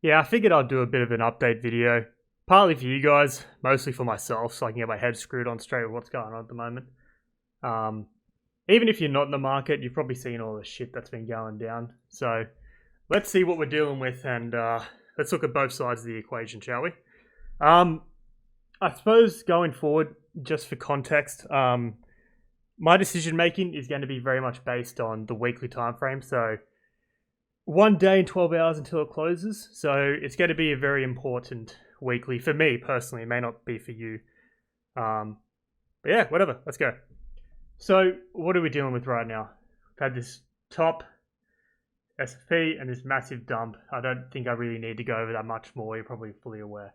Yeah, I figured I'd do a bit of an update video, partly for you guys, mostly for myself, so I can get my head screwed on straight with what's going on at the moment. Um, Even if you're not in the market, you've probably seen all the shit that's been going down. So let's see what we're dealing with, and let's look at both sides of the equation, shall we? I suppose going forward, just for context, my decision making is going to be very much based on the weekly time frame. So 1 day and 12 hours until it closes. So it's going to be a very important weekly for me personally. It may not be for you. But yeah, whatever. Let's go. So what are we dealing with right now? We've had this top SFP and this massive dump. I don't think I really need to go over that much more. You're probably fully aware.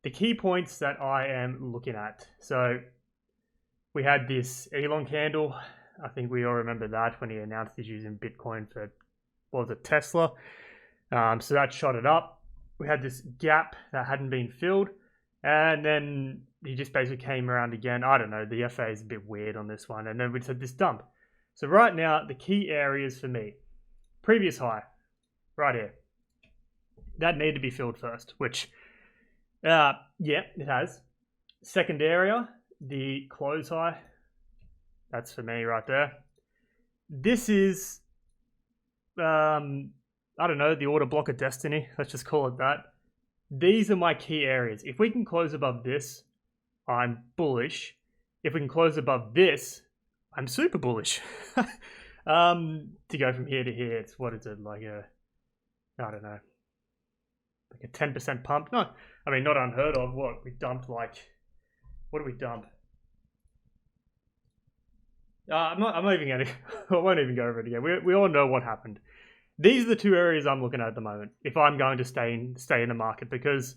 The key points that I am looking at. So we had this Elon candle. I think we all remember that when he announced he's using Bitcoin for, what was it, Tesla. So that shot it up. We had this gap that hadn't been filled. And then he just basically came around again. I don't know. The FA is a bit weird on this one. And then we had this dump. So right now, the key areas for me. Previous high. Right here. That needed to be filled first. Which, yeah, it has. Second area. The close high. That's for me right there. This is, I don't know, the order block of destiny. Let's just call it that. These are my key areas. If we can close above this, I'm bullish. If we can close above this, I'm super bullish. To go from here to here, it's, what is it, like a, I don't know, like a 10% pump? No, I mean, not unheard of. What, we dumped like, what did we dump? I'm not even going to, I won't even go over it again. We all know what happened. These are the two areas I'm looking at the moment if I'm going to stay in the market, because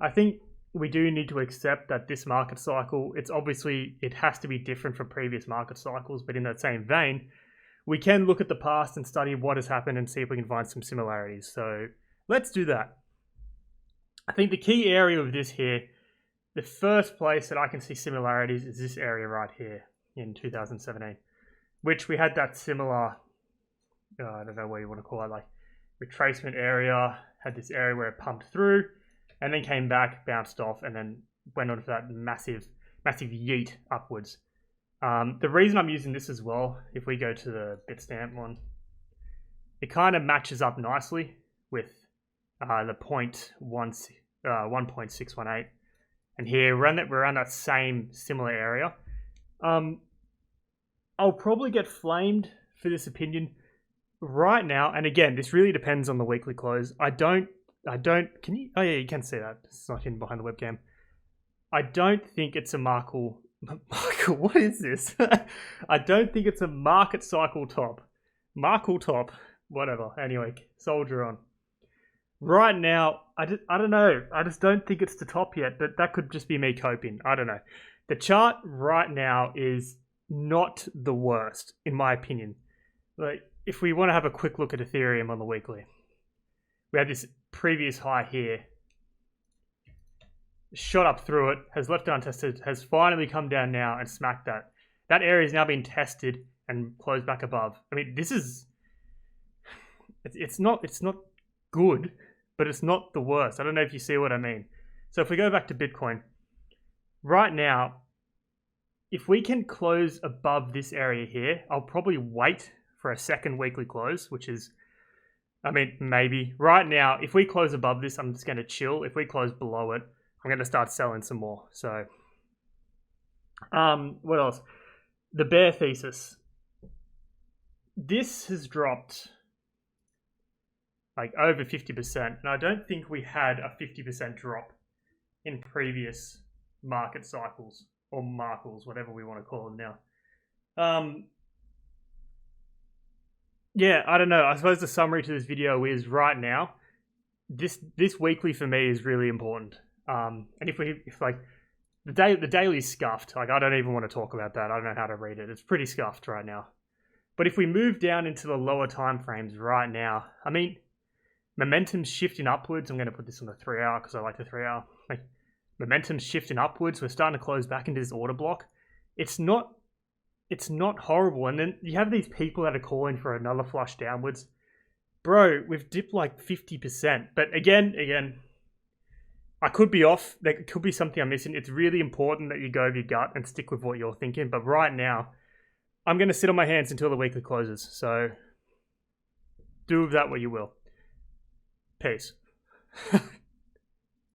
I think we do need to accept that this market cycle, it's obviously, it has to be different from previous market cycles, but in that same vein, we can look at the past and study what has happened and see if we can find some similarities. So let's do that. I think the key area of this here, the first place that I can see similarities is this area right here in 2017, which we had that similar, I don't know what you want to call it, like retracement area, had this area where it pumped through and then came back, bounced off, and then went on for that massive yeet upwards. The reason I'm using this as well, if we go to the Bitstamp one, it kind of matches up nicely with the 1.618. And here we're around that same similar area. I'll probably get flamed for this opinion right now, and again, this really depends on the weekly close. I don't, can you, oh yeah, you can see that. It's not hidden behind the webcam. I don't think it's a Michael, what is this? I don't think it's a market cycle top. Whatever. Anyway, soldier on. Right now, I don't know. I just don't think it's the top yet, but that could just be me coping. I don't know. The chart right now is not the worst, in my opinion. Like, if we want to have a quick look at Ethereum on the weekly, we had this previous high here, shot up through it, has left it untested, has finally come down now and smacked that. That area is now being tested and closed back above. I mean, this is, it's not good, but it's not the worst. I don't know if you see what I mean. So if we go back to Bitcoin, right now, if we can close above this area here, I'll probably wait for a second weekly close, which is, I mean, maybe. Right now, if we close above this, I'm just going to chill. If we close below it, I'm going to start selling some more. So, what else? The bear thesis. This has dropped like over 50%, and I don't think we had a 50% drop in previous market cycles or markles, whatever we want to call them now. Yeah, I don't know. I suppose the summary to this video is right now, this weekly for me is really important. And if like the daily's scuffed, like I don't even want to talk about that. I don't know how to read it. It's pretty scuffed right now. But if we move down into the lower time frames right now, I mean, momentum's shifting upwards. I'm going to put this on the 3 hour because I like the 3 hour. Like, momentum's shifting upwards. We're starting to close back into this order block. It's not horrible. And then you have these people that are calling for another flush downwards. Bro, we've dipped like 50%. But again, I could be off. There could be something I'm missing. It's really important that you go with your gut and stick with what you're thinking. But right now, I'm going to sit on my hands until the weekly closes. So do with that what you will. Peace.